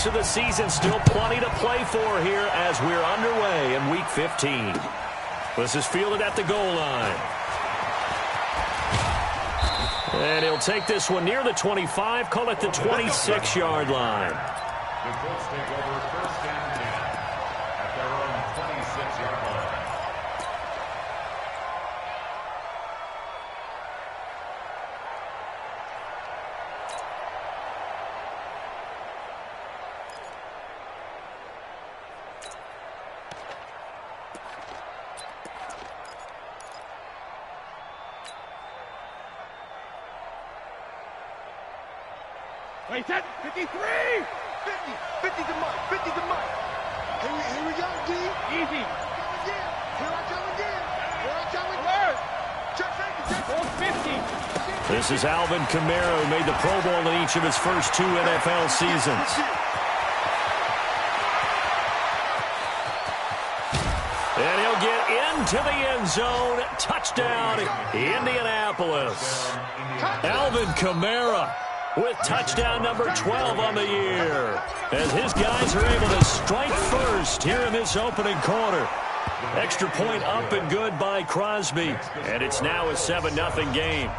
weeks of the season, still plenty to play for here as we're underway in Week 15. This is fielded at the goal line. And he'll take this one near the 25, call it the 26-yard line. The Colts take over first and 10 at their own 26-yard line. Wait, 10, 53! 50 to Mike, 50 to Mike. Here we go, D. Easy. Here I come again. Here I come again. Check safety, check 50. This is Alvin Kamara, who made the Pro Bowl in each of his first 2 NFL seasons. And he'll get into the end zone. Touchdown, Indianapolis. Alvin Kamara with touchdown number 12 on the year, as his guys are able to strike first here in this opening quarter. Extra point up and good by Crosby, and it's now a 7-0 game.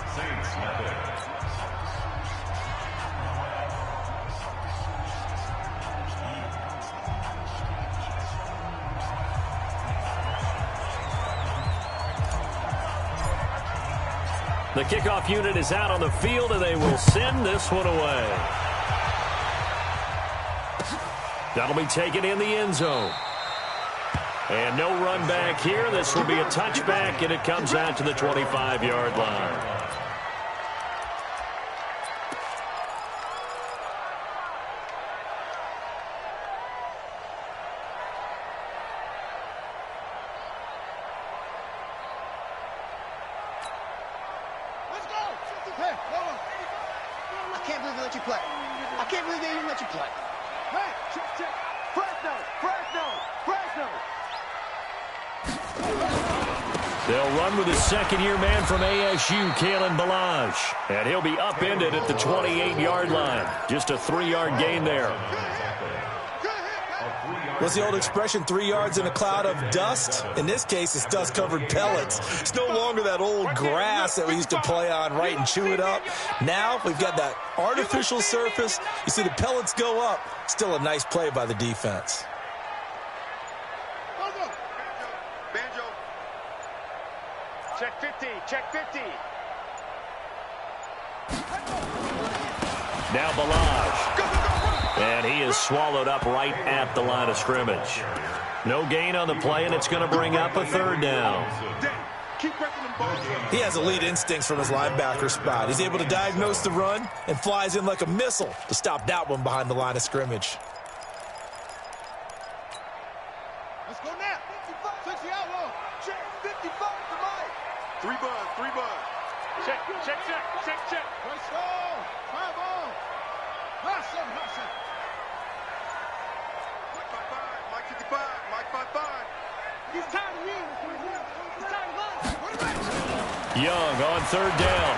The kickoff unit is out on the field, and they will send this one away. That'll be taken in the end zone. And no run back here. This will be a touchback, and it comes out to the 25-yard line. They'll run with a second-year man from ASU, Kalen Ballage. And he'll be upended at the 28-yard line. Just a 3-yard gain there. What's the old expression, 3 yards in a cloud of dust? In this case, it's dust-covered pellets. It's no longer that old grass that we used to play on, right, and chew it up. Now we've got that artificial surface. You see the pellets go up. Still a nice play by the defense. Check 50, check 50. Now Ballage. And he is swallowed up right at the line of scrimmage. No gain on the play, and it's going to bring up a 3rd down. He has elite instincts from his linebacker spot. He's able to diagnose the run and flies in like a missile to stop that one behind the line of scrimmage. Let's go now. 55, 60 outlaw. Check 55 to Mike. 3 bud. Check. Let's go. 5 on. Hustle. Mike 55. Mike 55. He's time to win. It's time to run. Young on 3rd down.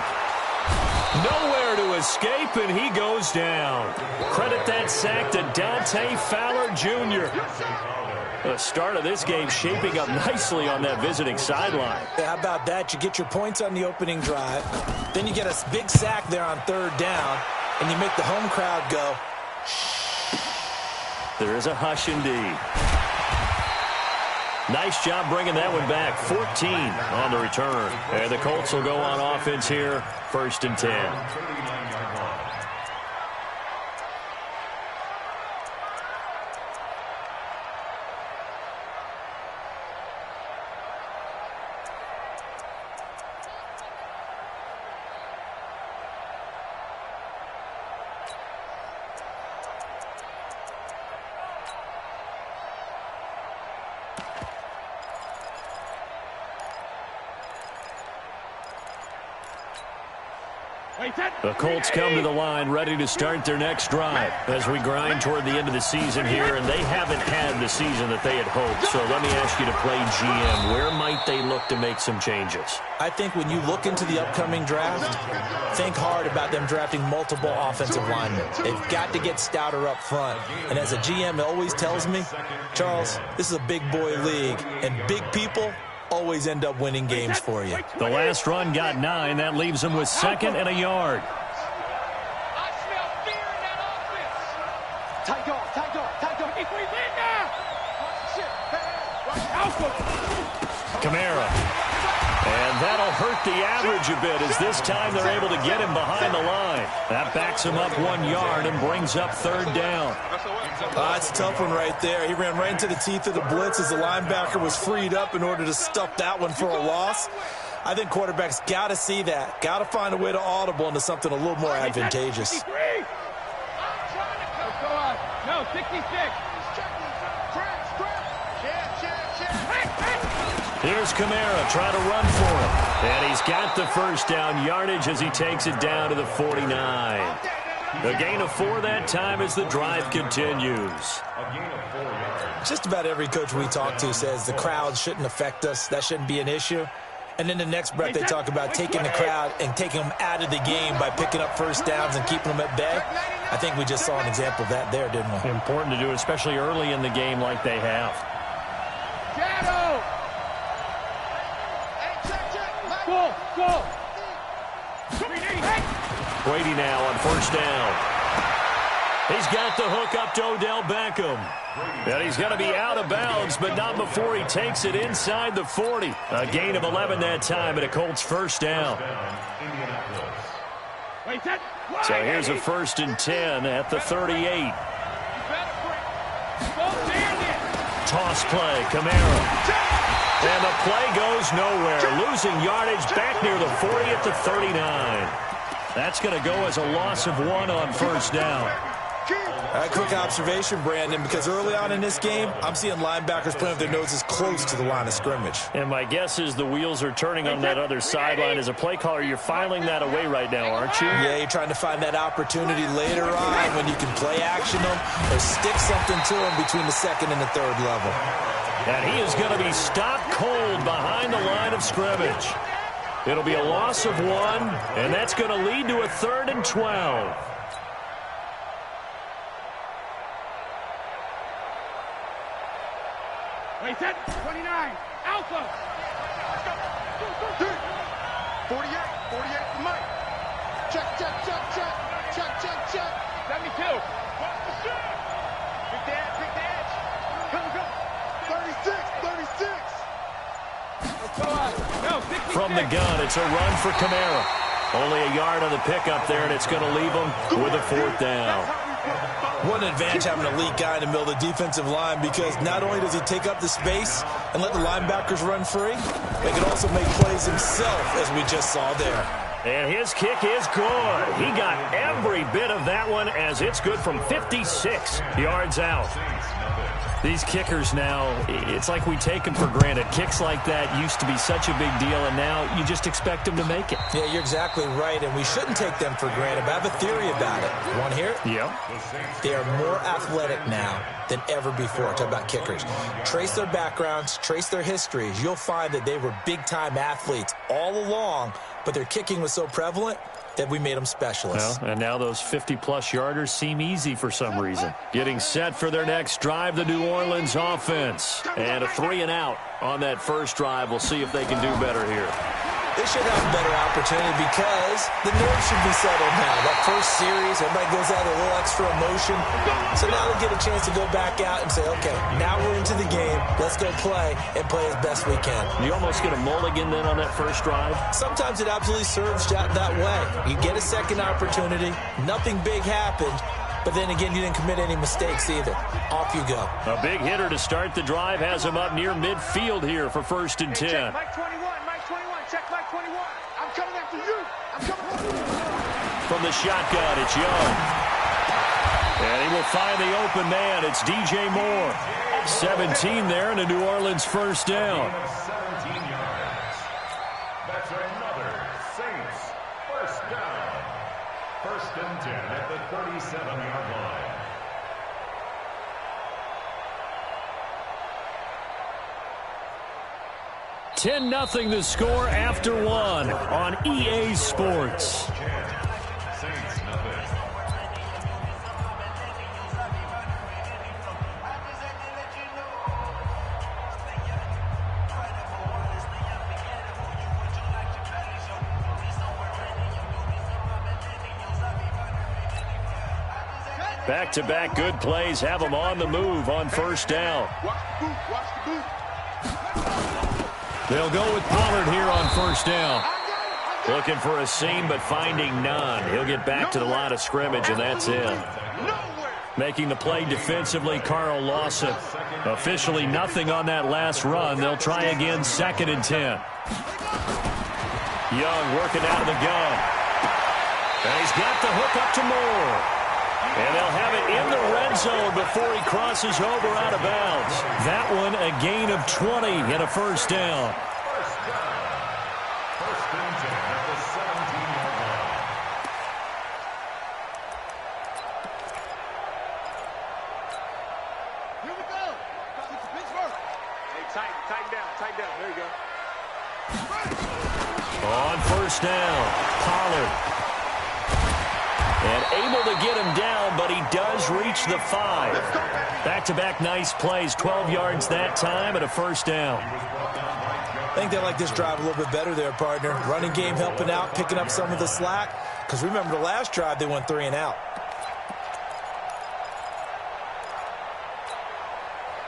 Nowhere to escape, and he goes down. Credit that sack to Dante Fowler Jr. The start of this game shaping up nicely on that visiting sideline. Yeah, how about that? You get your points on the opening drive. Then you get a big sack there on 3rd down, and you make the home crowd go, shh. There is a hush indeed. Nice job bringing that one back. 14 on the return. And the Colts will go on offense here, 1st and 10. Wait, The Colts come to the line ready to start their next drive as we grind toward the end of the season here, and they haven't had the season that they had hoped. So let me ask you to play GM. Where might they look to make some changes? I think when you look into the upcoming draft, think hard about them drafting multiple offensive linemen. They've got to get stouter up front. And as a GM always tells me, Charles, this is a big boy league, and big people always end up winning games for you. The last run got 9. That leaves them with 2nd and a yard. I smell fear in that offense. Tight dog, tight dog, tight dog. If we win now. Kamara. And that'll hurt the average a bit as this time they're able to get him behind the line. That backs him up 1 yard and brings up 3rd down. It's a tough one right there. He ran right into the teeth of the blitz as the linebacker was freed up in order to stuff that one for a loss. I think quarterbacks got to see that. Got to find a way to audible into something a little more advantageous. No, 66. Here's Kamara trying to run for him. And he's got the first down yardage as he takes it down to the 49. A gain of 4 that time as the drive continues. Just about every coach we talk to says the crowd shouldn't affect us. That shouldn't be an issue. And in the next breath, they talk about taking the crowd and taking them out of the game by picking up first downs and keeping them at bay. I think we just saw an example of that there, didn't we? Important to do, especially early in the game like they have. Shadow. Go. Brady now on first down. He's got the hook up to Odell Beckham. And he's going to be out of bounds, but not before he takes it inside the 40. A gain of 11 that time and a Colts first down. So here's a 1st and 10 at the 38. Toss play, Kamara. And the play goes nowhere. Losing yardage back near the 40 at the 39. That's going to go as a loss of 1 on first down. A quick observation, Brandon, because early on in this game, I'm seeing linebackers playing with their noses close to the line of scrimmage. And my guess is the wheels are turning on that other sideline. As a play caller, you're filing that away right now, aren't you? Yeah, you're trying to find that opportunity later on when you can play action them or stick something to them between the 2nd and the 3rd level. And he is going to be stopped cold behind the line of scrimmage. It'll be a loss of 1, and that's going to lead to a 3rd and 12. Wait, 29. Alpha. 48 for Mike. Check. 72. Big edge. Come. 36. From the gun, it's a run for Kamara. Only a yard on the pickup there, and it's going to leave him with a 4th down. What an advantage having a elite guy in the middle of the defensive line, because not only does he take up the space and let the linebackers run free, but he can also make plays himself, as we just saw there. And his kick is good. He got every bit of that one as it's good from 56 yards out. These kickers now, it's like we take them for granted. Kicks like that used to be such a big deal, and now you just expect them to make it. Yeah, you're exactly right, and we shouldn't take them for granted. But I have a theory about it. You want to hear it? Yeah. They are more athletic now than ever before. Talk about kickers. Trace their backgrounds, trace their histories. You'll find that they were big-time athletes all along, but their kicking was so prevalent that we made them specialists. Well, and now those 50-plus yarders seem easy for some reason. Getting set for their next drive, the New Orleans offense. And a 3 and out on that first drive. We'll see if they can do better here. They should have a better opportunity because the nerves should be settled now. That first series, everybody goes out with a little extra emotion. So now they get a chance to go back out and say, okay, now we're into the game. Let's go play and play as best we can. You almost get a mulligan then on that first drive? Sometimes it absolutely serves that way. You get a second opportunity. Nothing big happened. But then again, you didn't commit any mistakes either. Off you go. A big hitter to start the drive has him up near midfield here for 1st and 10. Check Mike 21. Check Mike 21. I'm coming after you. From the shotgun, it's Young. And he will find the open man. It's DJ Moore. 17 there and a New Orleans first down. 17 yards. That's another Saints first down. 37-yard line. Ten 0 the score after one on EA Sports. Saints nothing. Back-to-back good plays have them on the move on first down. Watch the boot. Watch the boot. They'll go with Pollard here on first down. Looking for a seam, but finding none. He'll get back to the line of scrimmage, and that's it. Making the play defensively, Carl Lawson. Officially nothing on that last run. They'll try again, 2nd and 10. Young working out of the gun. And he's got the hook up to Moore. And they'll have it in the red zone before he crosses over out of bounds. That one a gain of 20 and a first down. First and 10 at the 17-yard line. Here we go. Pittsburgh. Hey, tighten down. There you go. On first down, Pollard. And able to get him down, but he does reach the 5. Back-to-back nice plays, 12 yards that time and a first down. I think they like this drive a little bit better there, partner. Running game helping out, picking up some of the slack. Because remember the last drive, they went 3 and out.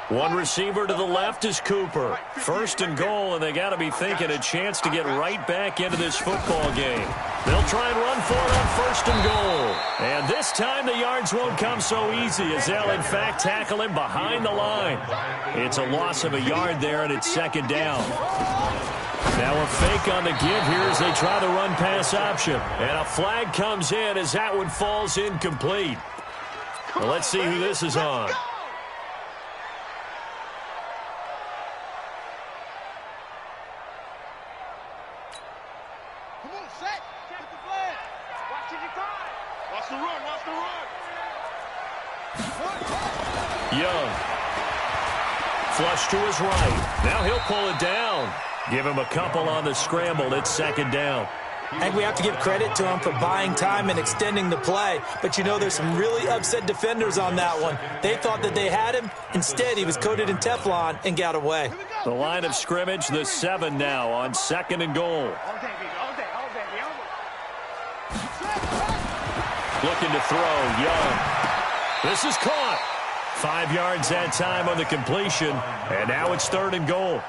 One receiver to the left is Cooper. First and goal, and they got to be thinking a chance to get right back into this football game. They'll try and run for it on first and goal. And this time the yards won't come so easy as they'll, in fact, tackle him behind the line. It's a loss of a yard there, and it's 2nd down. Now a fake on the give here as they try the run-pass option. And a flag comes in as that one falls incomplete. Well, let's see who this is on. Young. Flush to his right. Now he'll pull it down. Give him a couple on the scramble. It's 2nd down. I think we have to give credit to him for buying time and extending the play. But, you know, there's some really upset defenders on that one. They thought that they had him. Instead, he was coated in Teflon and got away. The line of scrimmage, the 7 now on 2nd and goal. Looking to throw, Young. This is caught. 5 yards that time on the completion, and now it's 3rd and goal.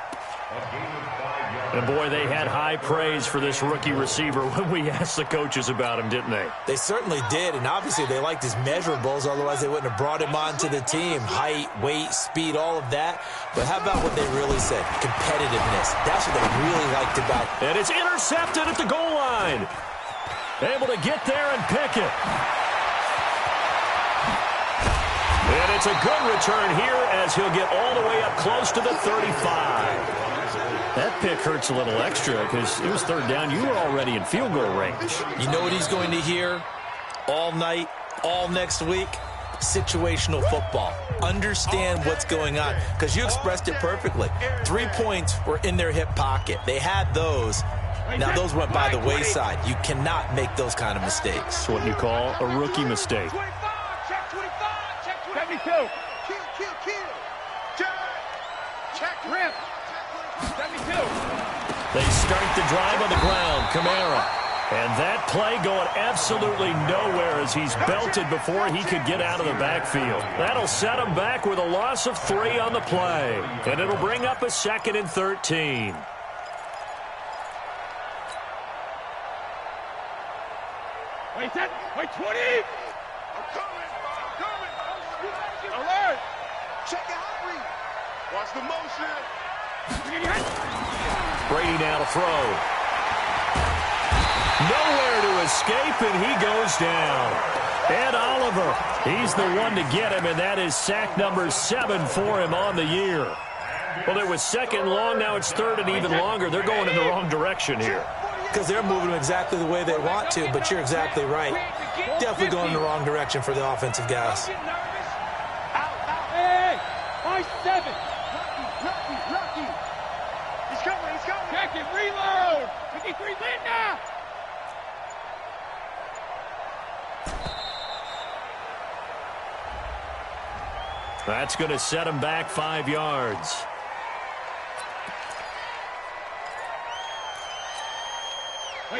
And, boy, they had high praise for this rookie receiver when we asked the coaches about him, didn't they? They certainly did, and obviously they liked his measurables, otherwise they wouldn't have brought him onto the team. Height, weight, speed, all of that. But how about what they really said? Competitiveness. That's what they really liked about him. And it's intercepted at the goal line. Able to get there and pick it. And it's a good return here as he'll get all the way up close to the 35. That pick hurts a little extra because it was 3rd down. You were already in field goal range. You know what he's going to hear all night, all next week? Situational football. Understand what's going on, because you expressed it perfectly. 3 points were in their hip pocket. They had those. Now, those went by the wayside. You cannot make those kind of mistakes. That's what you call a rookie mistake. 25, check 25, check 72. Kill. Check rip. 72. They start the drive on the ground. Kamara. And that play going absolutely nowhere as he's belted before he could get out of the backfield. That'll set him back with a loss of 3 on the play. And it'll bring up a 2nd and 13. Wait, 20. I'm coming. Alert. Check your heart rate. Watch the motion. Brady now to throw. Nowhere to escape, and he goes down. Ed Oliver, he's the one to get him, and that is sack number 7 for him on the year. Well, it was 2nd long, now it's 3rd and even longer. They're going in the wrong direction here. Because they're moving them exactly the way they want to, but you're exactly right. Definitely going in the wrong direction for the offensive guys. Hey, my 7. Lucky. He's coming. Check it, reload. 53, Linda. That's going to set him back 5 yards.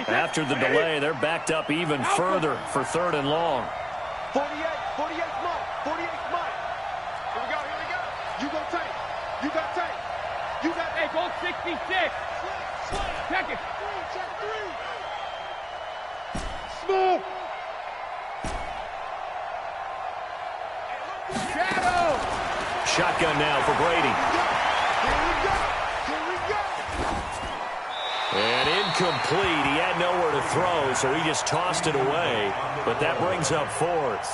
After the delay, they're backed up even further for 3rd and long. 48 Mike. Here we go. You go tank. You got tank. You got hey, go 66. Check it. Check 3. Smooth. Shadow. Shotgun now for Brady. Here we go. And incomplete. He had nowhere to throw, so he just tossed it away. But that brings up 4th.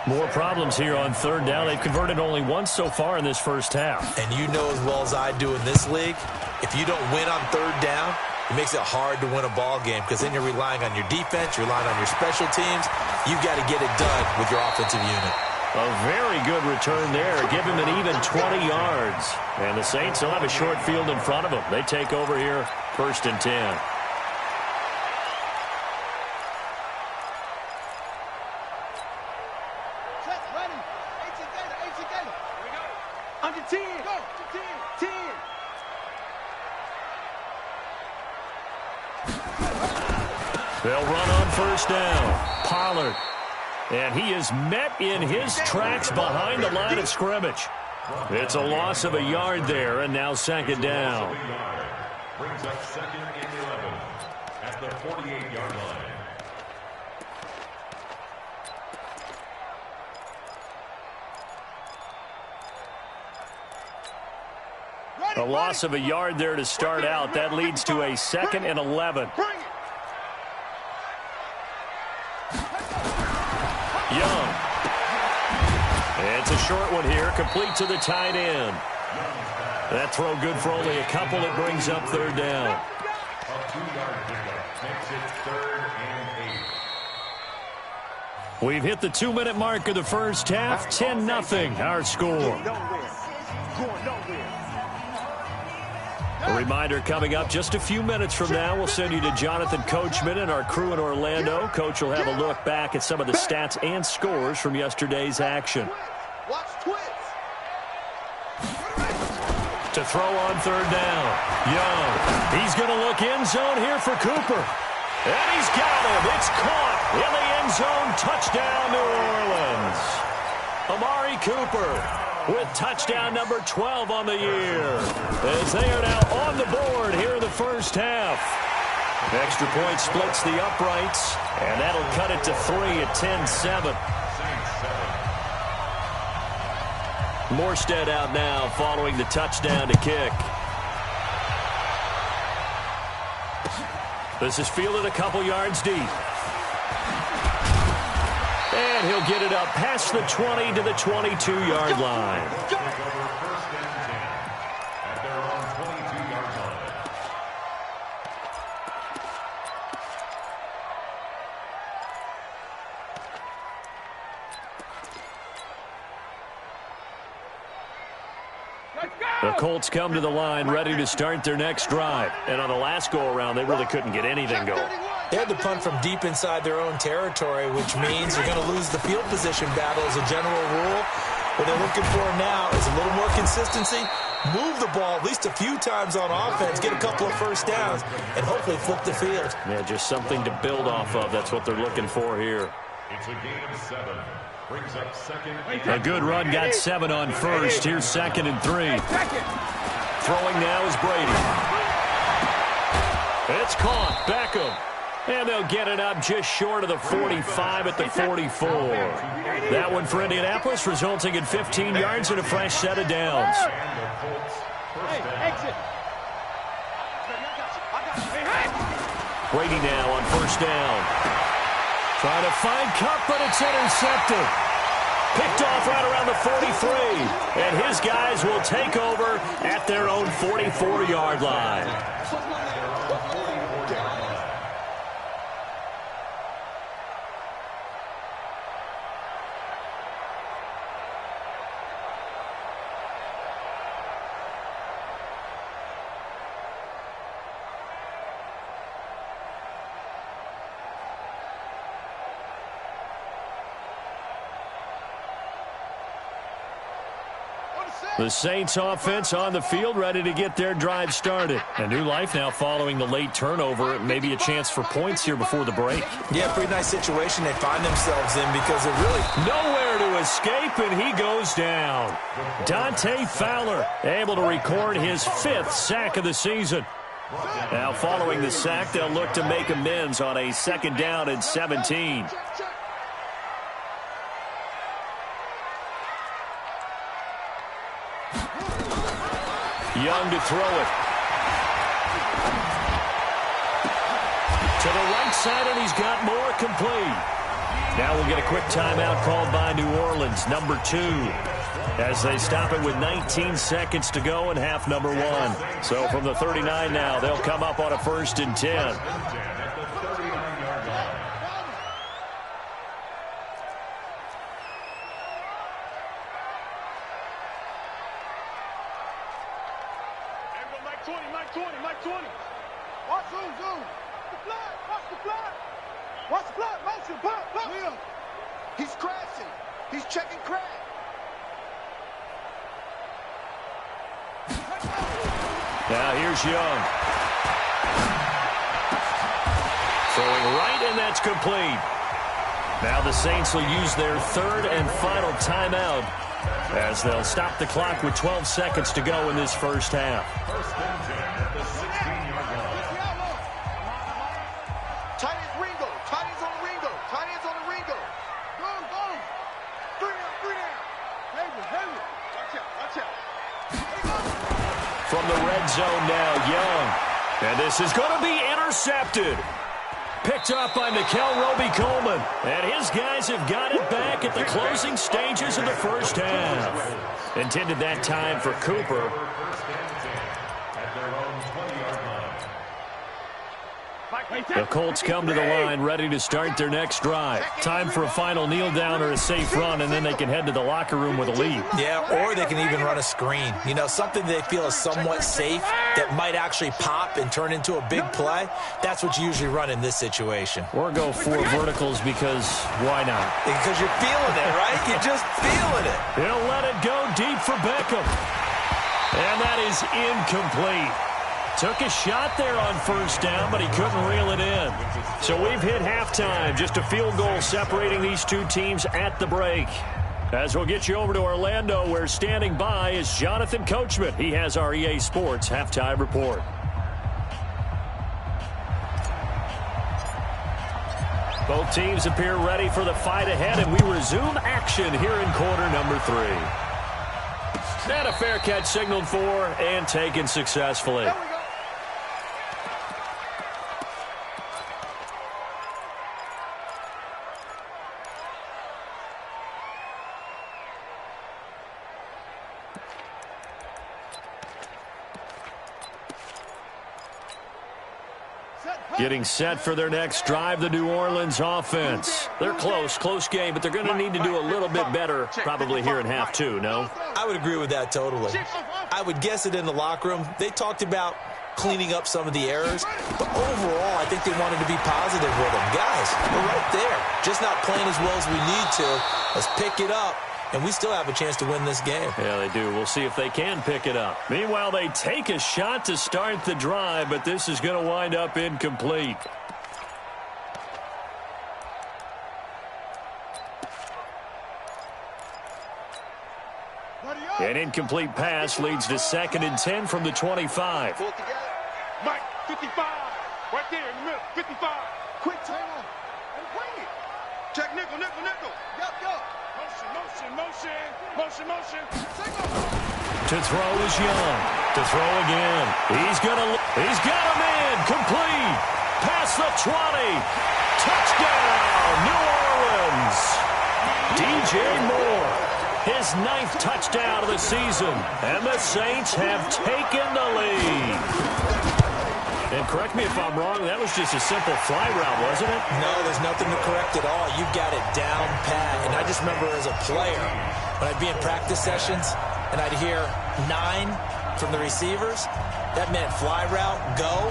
More problems here on 3rd down. They've converted only once so far in this first half. And you know as well as I do in this league, if you don't win on 3rd down, it makes it hard to win a ball game because then you're relying on your defense, you're relying on your special teams. You've got to get it done with your offensive unit. A very good return there. Give him an even 20 yards. And the Saints will have a short field in front of them. They take over here, 1st and 10. Under 10. Go. 10. They'll run on 1st down. Pollard. And he is met in his tracks behind the line of scrimmage. It's a loss of a yard there, and now 2nd down. Brings up 2nd and 11 at the 48-yard line. A loss of a yard there to start out. That leads to a 2nd and 11. Young. It's a short one here, complete to the tight end. That throw good for only a couple. It brings up 3rd down. A 2-yard pickup makes it 3rd and 8. We've hit the 2-minute mark of the first half. 10-0 our score. A reminder coming up just a few minutes from now. We'll send you to Jonathan Coachman and our crew in Orlando. Coach will have a look back at some of the stats and scores from yesterday's action. Watch twist. To throw on 3rd down. Young. He's going to look end zone here for Cooper. And he's got him. It's caught in the end zone. Touchdown, New Orleans. Amari Cooper with touchdown number 12 on the year, as they are now on the board here in the first half. Extra point splits the uprights, and that'll cut it to 3 at 10-7. Morstead out now following the touchdown to kick. This is fielded a couple yards deep. And he'll get it up past the 20 to the 22-yard line. Take over 1st and 10 at their own 22-yard line. The Colts come to the line ready to start their next drive. And on the last go-around, they really couldn't get anything going. They had to punt from deep inside their own territory, which means you're going to lose the field position battle as a general rule. What they're looking for now is a little more consistency, move the ball at least a few times on offense, get a couple of first downs, and hopefully flip the field. Yeah, just something to build off of. That's what they're looking for here. It's a gain of 7. Brings up 2nd and A good run got 7 on first. Here's 2nd and 3. Throwing now is Brady. It's caught. Beckham. And they'll get it up just short of the 45 at the 44. That one for Indianapolis, resulting in 15 yards and a fresh set of downs. Brady now on 1st down. Trying to find Kupp, but it's intercepted. Picked off right around the 43. And his guys will take over at their own 44-yard line. The Saints offense on the field, ready to get their drive started. A new life now following the late turnover. Maybe a chance for points here before the break. Yeah, pretty nice situation they find themselves in because they're really nowhere to escape, and he goes down. Dante Fowler able to record his 5th sack of the season. Now following the sack, they'll look to make amends on a 2nd down and 17. Young to throw it. To the right side, and he's got more complete. Now we'll get a quick timeout called by New Orleans, number 2, as they stop it with 19 seconds to go in half number 1. So from the 39 now, they'll come up on a 1st and 10. Mike 20. Watch zoom. The flag. Watch the flag. Watch the flag. Motion. Look. He's crashing. He's checking crash. Now here's Young. Throwing right, and that's complete. Now the Saints will use their 3rd and final timeout as they'll stop the clock with 12 seconds to go in this first half. First and 10 at the 16-yard line. Tight ends Ringo. Tight ends on the Ringo. Tight ends on the Ringo. Go. 3 down. Heavy. Watch out. From the red zone now, Young. And this is going to be intercepted. Picked up by Mikel Roby-Coleman. And his guys have got it back at the closing stages of the first half. Intended that time for Cooper. First and 10 at their own 20-yard line. The Colts come to the line ready to start their next drive. Time for a final kneel down or a safe run, and then they can head to the locker room with a lead. Yeah, or they can even run a screen. You know, something they feel is somewhat safe that might actually pop and turn into a big play. That's what you usually run in this situation. Or go 4 verticals because why not? Because you're feeling it, right? You're just feeling it. He'll let it go deep for Beckham. And that is incomplete. Took a shot there on 1st down, but he couldn't reel it in. So we've hit halftime. Just a field goal separating these two teams at the break. As we'll get you over to Orlando, where standing by is Jonathan Coachman. He has our EA Sports halftime report. Both teams appear ready for the fight ahead, and we resume action here in quarter number 3. And a fair catch signaled for and taken successfully. Getting set for their next drive, the New Orleans offense. They're close game, but they're going to need to do a little bit better probably here in half 2, no? I would agree with that totally. I would guess it in the locker room. They talked about cleaning up some of the errors, but overall, I think they wanted to be positive with them. Guys, we're right there. Just not playing as well as we need to. Let's pick it up. And we still have a chance to win this game. Yeah, they do. We'll see if they can pick it up. Meanwhile, they take a shot to start the drive, but this is going to wind up incomplete. An incomplete pass leads to 2nd and 10 from the 25. Pull together. Mike, 55. Right there in the middle. 55. Quick turn. And bring it. Check nickel. Yup. Motion. To throw is Young. To throw again. He's got him in. Complete. Past the 20. Touchdown, New Orleans. DJ Moore. His 9th touchdown of the season. And the Saints have taken the lead. And correct me if I'm wrong, that was just a simple fly route, wasn't it? No, there's nothing to correct at all. You got it down pat. And I just remember as a player, when I'd be in practice sessions and I'd hear 9 from the receivers, that meant fly route, go,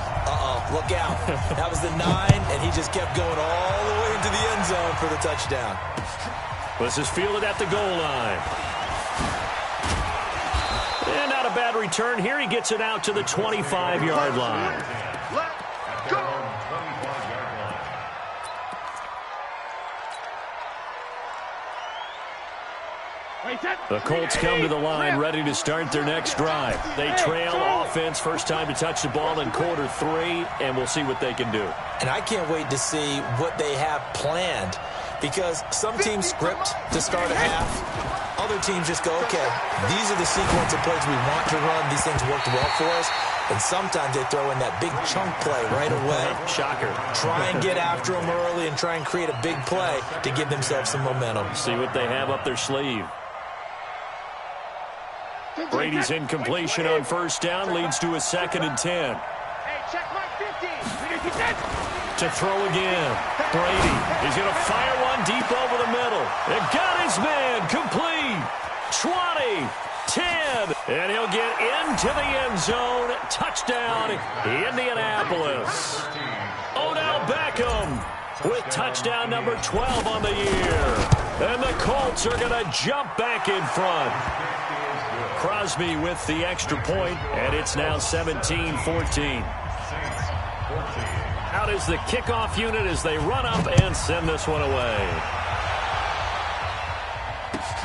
look out. That was the 9, and he just kept going all the way into the end zone for the touchdown. This is fielded at the goal line. bad return here. He gets it out to the 25-yard line. At their own 25-yard line. The Colts come to the line ready to start their next drive. They trail offense, first time to touch the ball in quarter 3, and we'll see what they can do. And I can't wait to see what they have planned, because some teams script to start a half. Other teams just go, okay, these are the sequence of plays we want to run. These things worked well for us. And sometimes they throw in that big chunk play right away. Shocker. Try and get after them early and try and create a big play to give themselves some momentum. See what they have up their sleeve. Brady's incompletion on first down leads to a 2nd and 10. To throw again. Brady is going to fire one deep over the middle. And got his man complete. 20, 10, and he'll get into the end zone. Touchdown, Indianapolis. Odell Beckham with touchdown number 12 on the year. And the Colts are going to jump back in front. Crosby with the extra point, and it's now 17-14. Out is the kickoff unit as they run up and send this one away.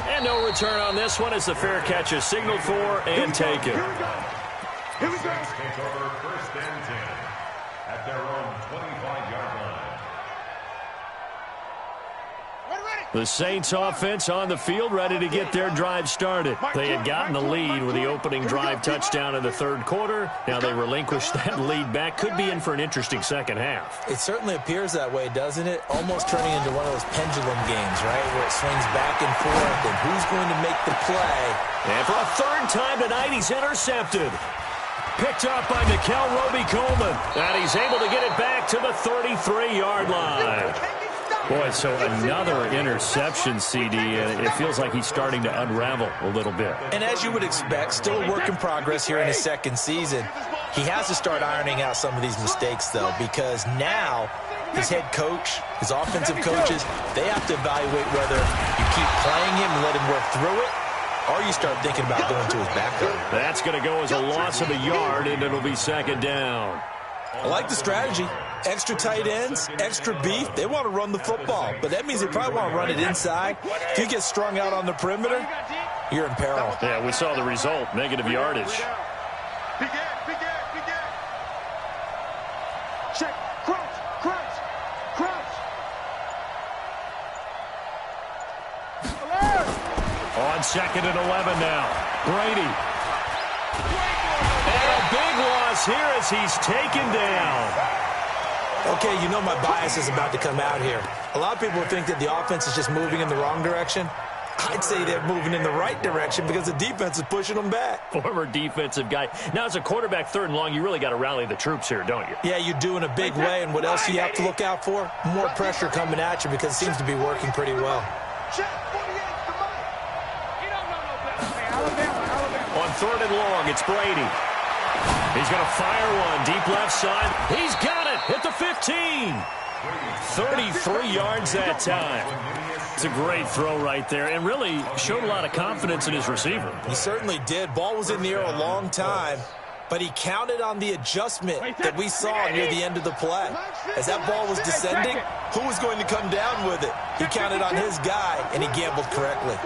And no return on this one as the fair catch is signaled for and taken. Here we go. Saints take over 1st and 10 at their own 25-yard line. The Saints offense on the field ready to get their drive started. They had gotten the lead with the opening drive touchdown in the 3rd quarter. Now they relinquish that lead back. Could be in for an interesting second half. It certainly appears that way, doesn't it? Almost turning into one of those pendulum games, right? Where it swings back and forth, and who's going to make the play? And for a 3rd time tonight, he's intercepted. Picked up by Nickel Roby-Coleman. And he's able to get it back to the 33-yard line. Boy, so another interception, CD, and it feels like he's starting to unravel a little bit. And as you would expect, still a work in progress here in his 2nd season. He has to start ironing out some of these mistakes, though, because now his head coach, his offensive coaches, they have to evaluate whether you keep playing him and let him work through it, or you start thinking about going to his backup. That's going to go as a loss of a yard, and it'll be 2nd down. I like the strategy. Extra tight ends, extra beef. They want to run the football, but that means they probably want to run it inside. If you get strung out on the perimeter, you're in peril. Yeah, we saw the result, negative yardage. Begin. Check. Crouch. On 2nd and 11 now. Brady. And a big loss here as he's taken down. Okay, you know my bias is about to come out here. A lot of people think that the offense is just moving in the wrong direction. I'd say they're moving in the right direction because the defense is pushing them back. Former defensive guy. Now, as a quarterback 3rd and long, you really got to rally the troops here, don't you? Yeah, you do in a big way. And what else do you have to look out for? More pressure coming at you because it seems to be working pretty well. On 3rd and long, it's Brady. He's going to fire one deep left side. He's got it at the 15. 33 yards that time. It's a great throw right there and really showed a lot of confidence in his receiver. He certainly did. Ball was in the air a long time, but he counted on the adjustment that we saw near the end of the play. As that ball was descending, who was going to come down with it? He counted on his guy, and he gambled correctly.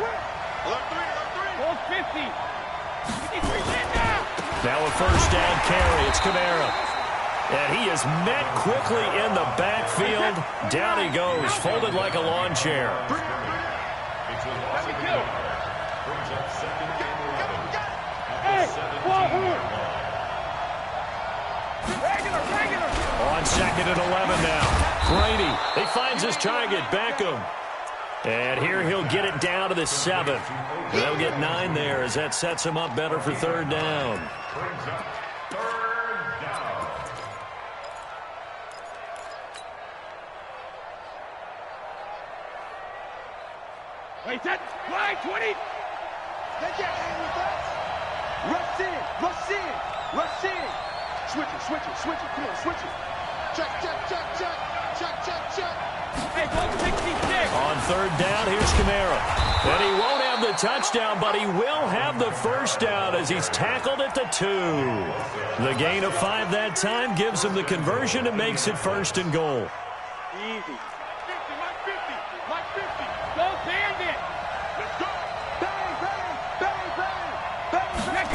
Now a 1st down carry. It's Kamara. And he is met quickly in the backfield. Down he goes, folded like a lawn chair. On 2nd and 11 now. Brady, he finds his target, Beckham. And here he'll get it down to the 7. They'll get 9 there as that sets him up better for 3rd down. Wait, that line 20. Take your hand with that. Rush in. Switch it. Come on, switch it. Check. Hey, go 66. On 3rd down, here's Kamara. And he won't have have the touchdown, but he will have the first down as he's tackled at the 2. The gain of 5 that time gives him the conversion and makes it 1st and goal. Easy. 50, Mike 50. Mike 50. Go Bandit. Let's go. Bang, bang, bang, bang, bang.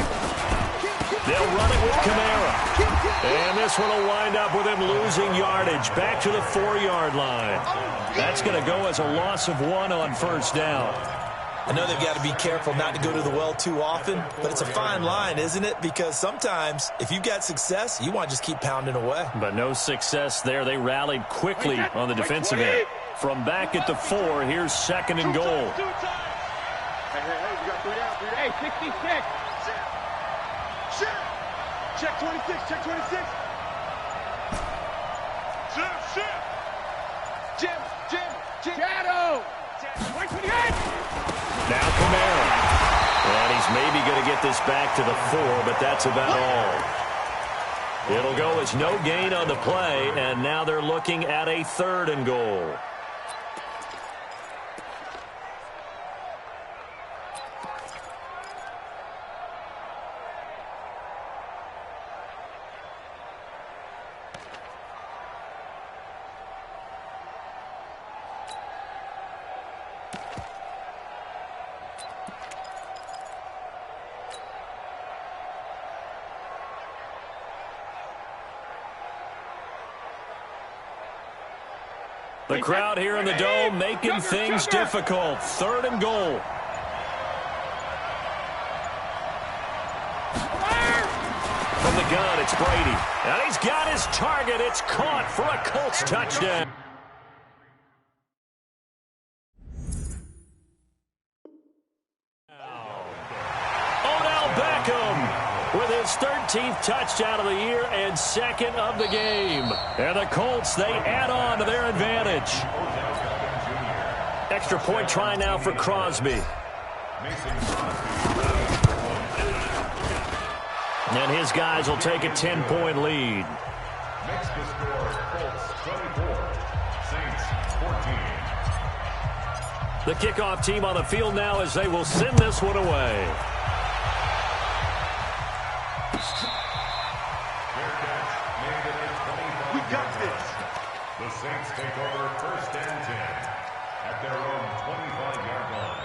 They'll run it with Kamara. And this one will wind up with him losing yardage back to the 4-yard line. That's going to go as a loss of 1 on 1st down. I know they've got to be careful not to go to the well too often, but it's a fine line, isn't it? Because sometimes if you've got success, you want to just keep pounding away. But no success there. They rallied quickly on the defensive end. From back at the 4, here's 2nd and goal. Hey, we got 3 down. Hey, 66. Check 26, check 26. Jim. Shadow. 28. Now Kamara. And he's maybe going to get this back to the 4, but that's about all. It'll go as no gain on the play, and now they're looking at a 3rd and goal. The crowd here in the Dome making things difficult. 3rd and goal. From the gun, it's Brady. And he's got his target. It's caught for a Colts touchdown. Odell Beckham with his 13th touchdown of the year and 2nd of the game. And the Colts, they add on to their advantage. Extra point try now for Crosby. And his guys will take a 10-point lead. Makes the score Colts 24, Saints 14. The kickoff team on the field now as they will send this one away. We got this. The Saints take over 1st and 10 at their own 25-yard line.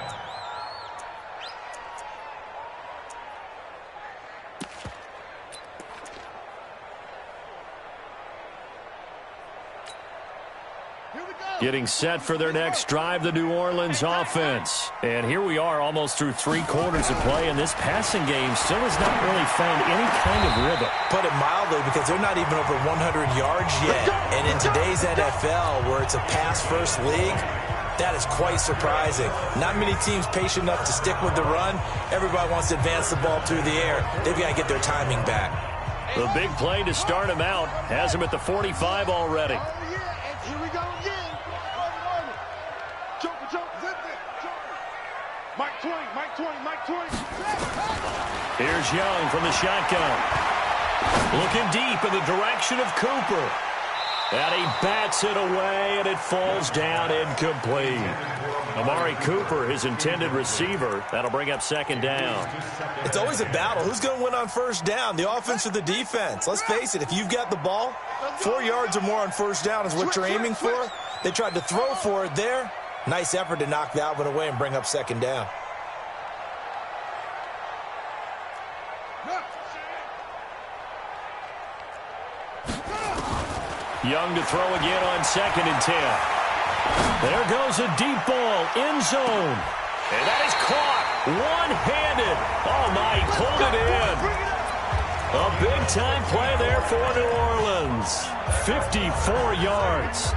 Getting set for their next drive, the New Orleans offense. And here we are almost through 3 quarters of play, and this passing game still has not really found any kind of rhythm. Put it mildly, because they're not even over 100 yards yet. And in today's NFL, where it's a pass-first league, that is quite surprising. Not many teams patient enough to stick with the run. Everybody wants to advance the ball through the air. They've got to get their timing back. The big play to start him out has him at the 45 already. Here we go again. Mike 20. Here's Young from the shotgun. Looking deep in the direction of Cooper. And he bats it away, and it falls down incomplete. Amari Cooper, his intended receiver. That'll bring up 2nd down. It's always a battle. Who's going to win on 1st down, the offense or the defense? Let's face it, if you've got the ball, 4 yards or more on 1st down is what you're aiming for. They tried to throw for it there. Nice effort to knock that one away and bring up 2nd down. Young to throw again on 2nd and 10. There goes a deep ball, end zone. And that is caught one-handed. Oh, my, he pulled it in. A big-time play there for New Orleans. 54 yards.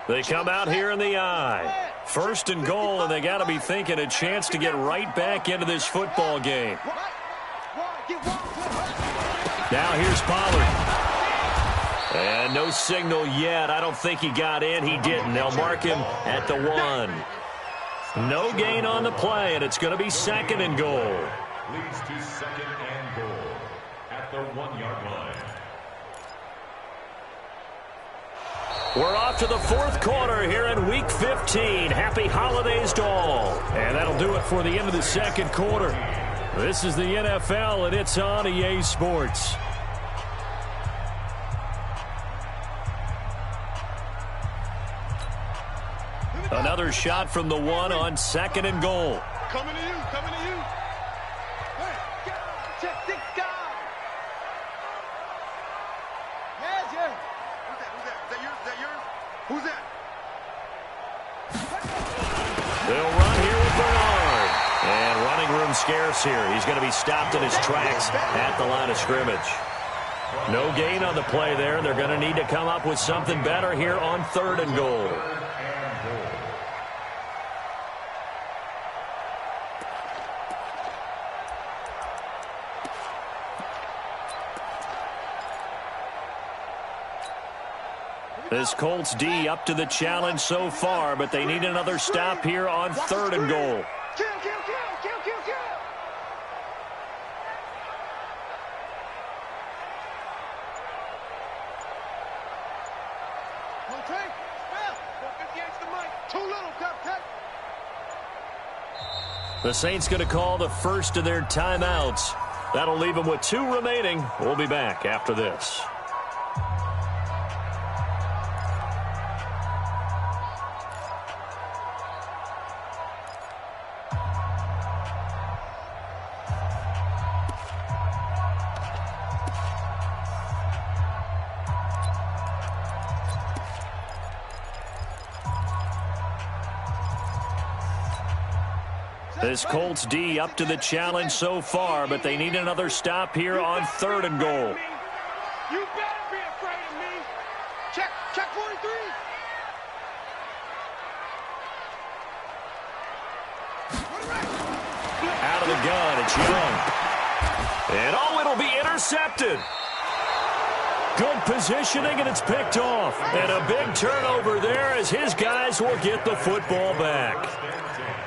They come out here in the eye. 1st and goal, and they got to be thinking a chance to get right back into this football game. Now here's Pollard. And no signal yet. I don't think he got in. He didn't. They'll mark him at the 1. No gain on the play, and it's going to be 2nd and goal. Leads to 2nd and goal at the 1-yard line. We're off to the 4th quarter here in Week 15. Happy holidays to all. And that'll do it for the end of the 2nd quarter. This is the NFL, and it's on EA Sports. Another shot from the 1 on 2nd and goal. Coming to you, coming to you. Hey, check, six guys. Yes, yes. Who's that? Is that yours? Is that yours? Who's that? They'll run here with Bernard. And running room scarce here. He's going to be stopped in his tracks at the line of scrimmage. No gain on the play there. They're going to need to come up with something better here on 3rd and goal. This Colts D up to the challenge so far, but they need another stop here on 3rd and goal. Kill, kill, kill, kill, kill, kill. Okay, spell. 58's the mic. Too little, Duck. The Saints going to call the first of their timeouts. That'll leave them with 2 remaining. We'll be back after this. This Colts D up to the challenge so far, but they need another stop here on 3rd and goal. You better be afraid of me. Check 43. Out of the gun, it's Young. And oh, it'll be intercepted. Good positioning, and it's picked off. And a big turnover there as his guys will get the football back.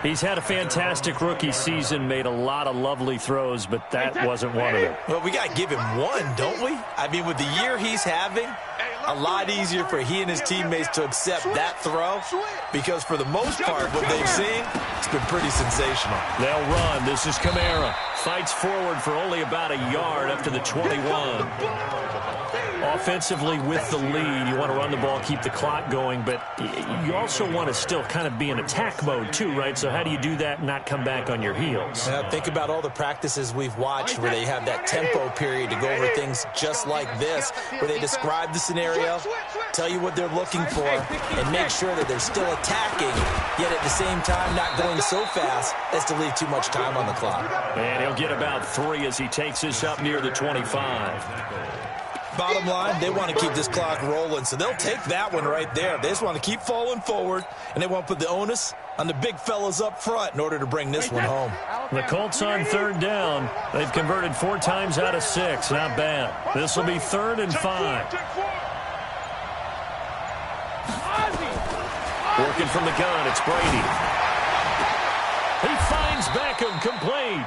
He's had a fantastic rookie season, made a lot of lovely throws, but that wasn't one of them. Well, we got to give him one, don't we? I mean, with the year he's having, a lot easier for he and his teammates to accept that throw because for the most part, what they've seen, it's been pretty sensational. They'll run. This is Kamara. Fights forward for only about a yard up to the 21. Offensively with the lead, you want to run the ball, keep the clock going, but you also want to still kind of be in attack mode too, right? So how do you do that and not come back on your heels? Think about all the practices we've watched where they have that tempo period to go over things just like this, where they describe the scenario, tell you what they're looking for, and make sure that they're still attacking, yet at the same time not going so fast as to leave too much time on the clock. And he'll get about 3 as he takes this up near the 25. Bottom line, they want to keep this clock rolling, so they'll take that one right there. They just want to keep falling forward, and they want to put the onus on the big fellas up front in order to bring this one home. The Colts on 3rd down. They've converted 4 times out of 6. Not bad. This will be 3rd and 5. Working from the gun, it's Brady. He finds Beckham, complete.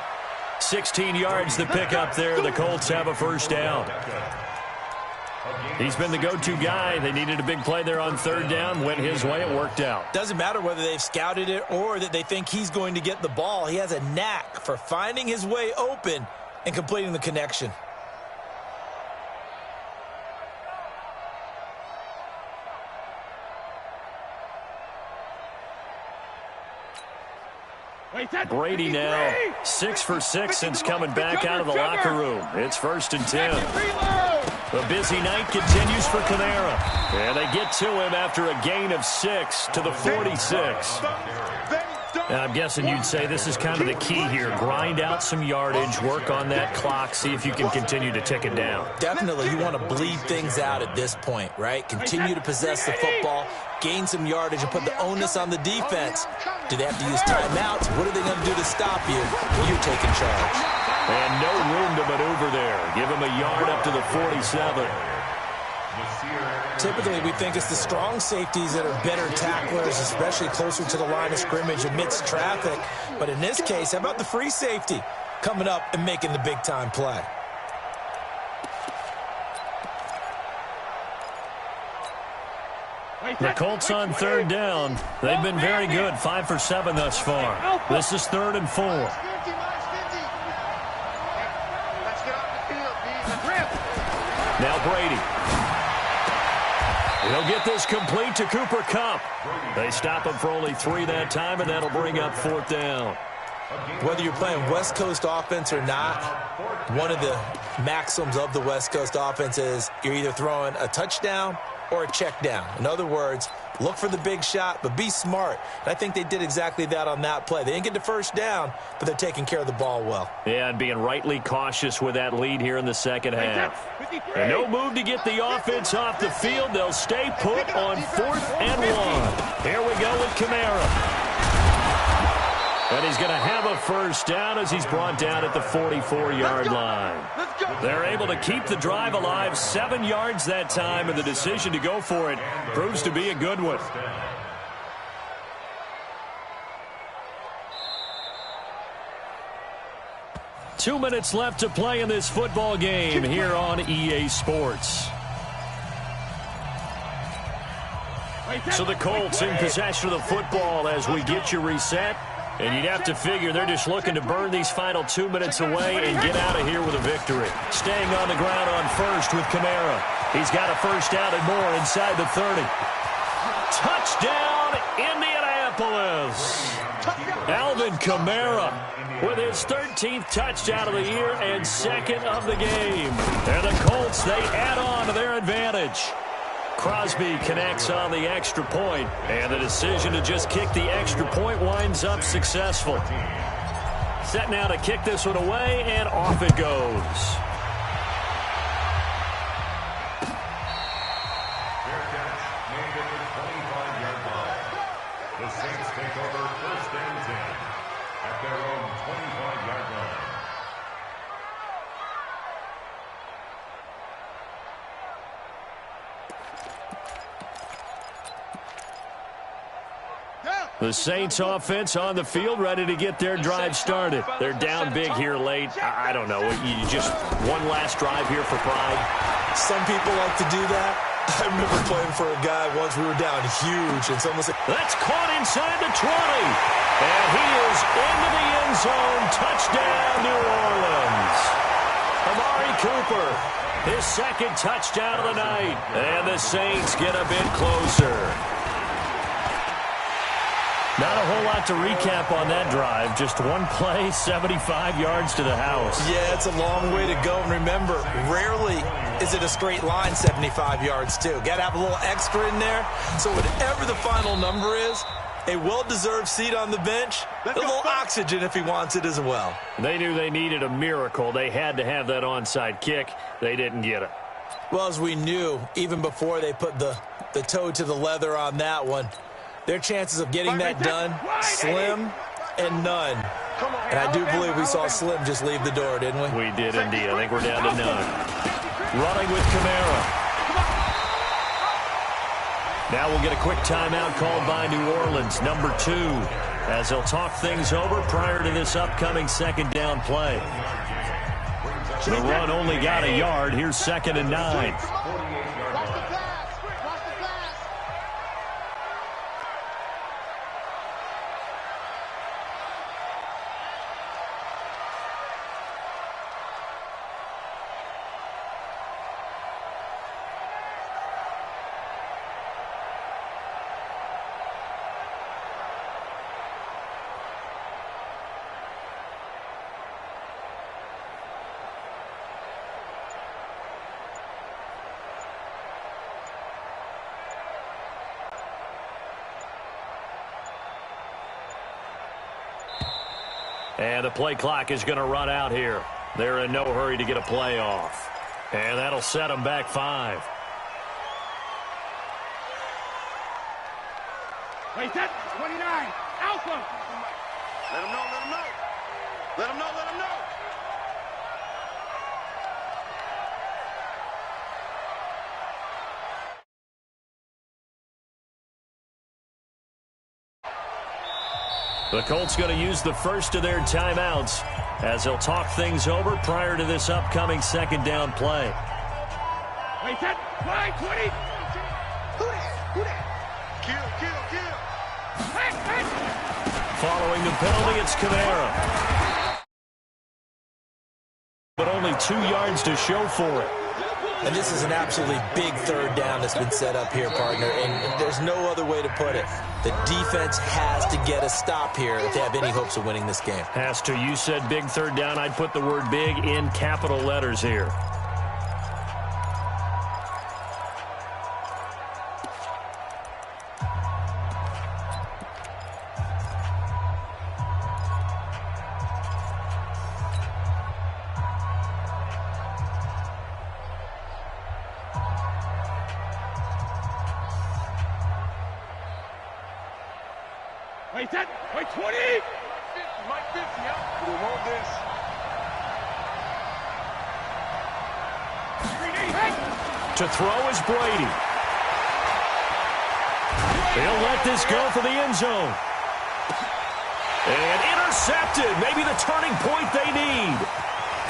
16 yards to pick up there. The Colts have a first down. He's been the go-to guy. They needed a big play there on 3rd down. Went his way. It worked out. Doesn't matter whether they've scouted it or that they think he's going to get the ball. He has a knack for finding his way open and completing the connection. Brady now 6 for 6 since coming back out of the locker room. It's 1st and 10. A busy night continues for Kamara. And they get to him after a gain of 6 to the 46. And I'm guessing you'd say this is kind of the key here. Grind out some yardage, work on that clock, see if you can continue to tick it down. Definitely, you want to bleed things out at this point, right? Continue to possess the football, gain some yardage, and put the onus on the defense. Do they have to use timeouts? What are they going to do to stop you? You're taking charge. And no room to maneuver there. Give him a yard up to the 47. Typically, we think it's the strong safeties that are better tacklers, especially closer to the line of scrimmage amidst traffic. But in this case, how about the free safety coming up and making the big-time play? The Colts on third down. They've been very good, 5 for 7 thus far. This is 3rd and 4. Now Brady. He'll get this complete to Cooper Kupp. They stop him for only 3 that time, and that'll bring up 4th down. Whether you're playing West Coast offense or not, one of the maxims of the West Coast offense is you're either throwing a touchdown or a check down. In other words, look for the big shot, but be smart. And I think they did exactly that on that play. They didn't get the first down, but they're taking care of the ball well. Yeah, and being rightly cautious with that lead here in the second half. And no move to get the offense off the field. They'll stay put on 4th and 1. Here we go with Kamara. And he's going to have a first down as he's brought down at the 44-yard line. They're able to keep the drive alive, 7 yards that time, and the decision to go for it proves to be a good one. Two minutes left to play in this football game here on EA Sports. So the Colts in possession of the football as we get you reset. And you'd have to figure they're just looking to burn these final 2 minutes away and get out of here with a victory. Staying on the ground on first with Kamara. He's got a first down and more inside the 30. Touchdown, Indianapolis. Alvin Kamara with his 13th touchdown of the year and 2nd of the game. And the Colts, they add on to their advantage. Crosby connects on the extra point, and the decision to just kick the extra point winds up successful. Set now to kick this one away, and off it goes. Fair catch made at the 25-yard line. The Saints take over 1st and 10 at their own 25-yard line. The Saints offense on the field, ready to get their drive started. They're down big here late. I don't know. You just one last drive here for pride. Some people like to do that. I remember playing for a guy once. We were down huge, and someone said, "That's caught inside the 20." And he is into the end zone. Touchdown, New Orleans. Amari Cooper, his 2nd touchdown of the night. And the Saints get a bit closer. Not a whole lot to recap on that drive. Just one play, 75 yards to the house. Yeah, it's a long way to go. And remember, rarely is it a straight line 75 yards, too. Got to have a little extra in there. So whatever the final number is, a well-deserved seat on the bench, a little oxygen if he wants it as well. They knew they needed a miracle. They had to have that onside kick. They didn't get it. Well, as we knew, even before they put the toe to the leather on that one, their chances of getting that done, slim and none. And I do believe we saw Slim just leave the door, didn't we? We did indeed. I think we're down to none. Running with Kamara. Now we'll get a quick timeout called by New Orleans, number 2, as they'll talk things over prior to this upcoming 2nd down play. The run only got a yard. Here's 2nd and 9. And the play clock is going to run out here. They're in no hurry to get a play off. And that'll set them back 5. Wait, set. 29. Alpha. Let him know, let him know. Let him know, let him know. The Colts going to use the first of their timeouts as they'll talk things over prior to this upcoming second down play. Wait, set, play, 20. Who that? Kill. Hey. Following the penalty, it's Kamara. But only 2 yards to show for it. And this is an absolutely big third down that's been set up here, partner, and there's no other way to put it. The defense has to get a stop here if they have any hopes of winning this game. Has to. You said big third down. I'd put the word big in capital letters here. Wait, set, wait, 20. Mike 50, yeah. We want this. To throw is Brady. He'll let this go for the end zone. And intercepted. Maybe the turning point they need.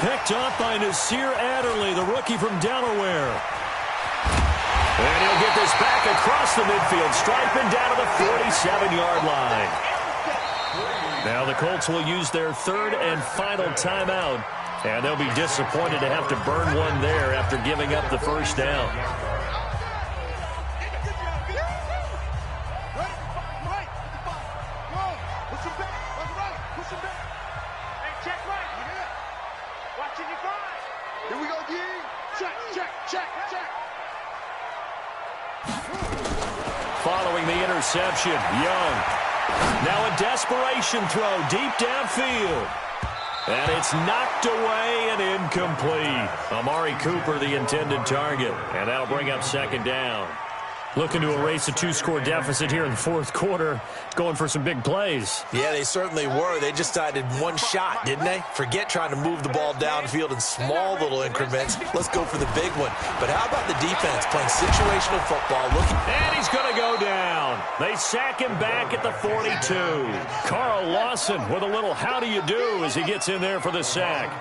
Picked up by Nasir Adderley, the rookie from Delaware. And he'll get this back across the midfield, striping down to the 47-yard line. Now the Colts will use their third and final timeout, and they'll be disappointed to have to burn one there after giving up the first down. Here we go, D. Check. Following the interception, Young. Now a desperation throw deep downfield. And it's knocked away and incomplete. Amari Cooper, the intended target. And that'll bring up second down. Looking to erase a 2-score deficit here in the fourth quarter. Going for some big plays. Yeah, they certainly were. They just decided one shot, didn't they? Forget trying to move the ball downfield in small little increments. Let's go for the big one. But how about the defense playing situational football? And he's going to go down. They sack him back at the 42. Carl Lawson with a little how do you do as he gets in there for the sack.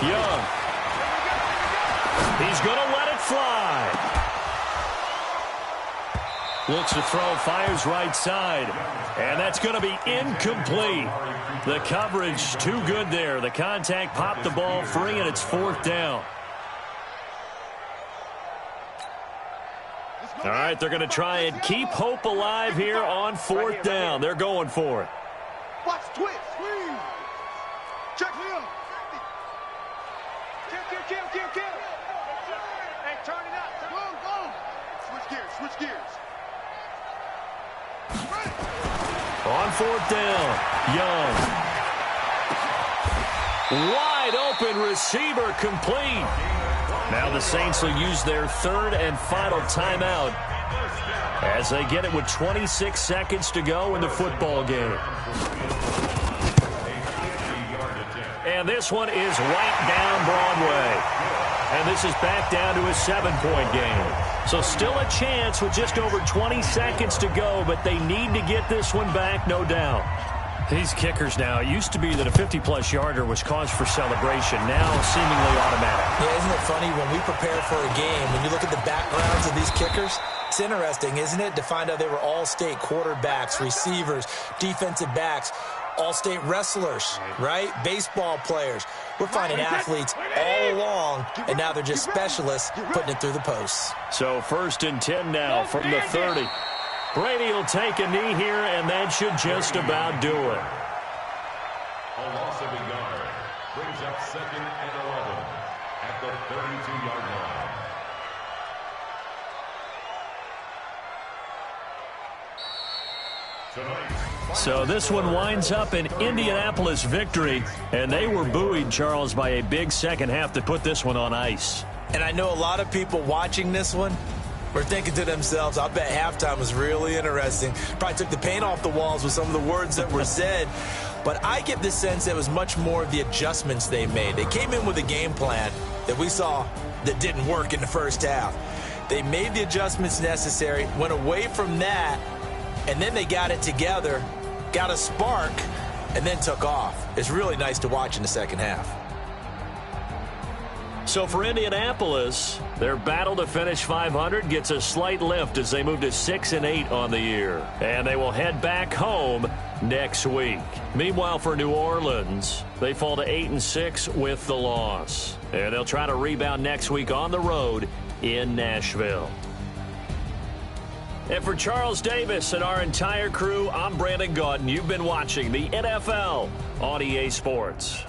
Young. He's going to let it fly. Looks to throw, fires right side. And that's going to be incomplete. The coverage too good there. The contact popped the ball free, and it's fourth down. All right, they're going to try and keep hope alive here on fourth down. They're going for it. Watch, twist. Check him. Kill. Hey, turn it up. Go. Switch gears. On fourth down, Young. Wide open receiver complete. Now the Saints will use their third and final timeout as they get it with 26 seconds to go in the football game. And this one is right down Broadway. And this is back down to a 7-point game. So still a chance with just over 20 seconds to go, but they need to get this one back, no doubt. These kickers now, it used to be that a 50-plus yarder was cause for celebration, now seemingly automatic. Yeah, isn't it funny when we prepare for a game, when you look at the backgrounds of these kickers, it's interesting, isn't it, to find out they were all-state quarterbacks, receivers, defensive backs, all-state wrestlers, right? Baseball players. We're finding athletes all along, and now they're just specialists putting it through the posts. So 1st and 10 now from the 30. Brady will take a knee here, and that should just about do it. A loss of a yard brings up 2nd and 11 at the 32-yard line. So this one winds up an Indianapolis victory, and they were buoyed, Charles, by a big second half to put this one on ice. And I know a lot of people watching this one were thinking to themselves, I bet halftime was really interesting. Probably took the paint off the walls with some of the words that were said. But I get the sense it was much more of the adjustments they made. They came in with a game plan that we saw that didn't work in the first half. They made the adjustments necessary, went away from that, and then they got it together, got a spark, and then took off. It's really nice to watch in the second half. So for Indianapolis, their battle to finish 500 gets a slight lift as they move to 6-8 on the year. And they will head back home next week. Meanwhile, for New Orleans, they fall to 8-6 with the loss. And they'll try to rebound next week on the road in Nashville. And for Charles Davis and our entire crew, I'm Brandon Gaudin. You've been watching the NFL on EA Sports.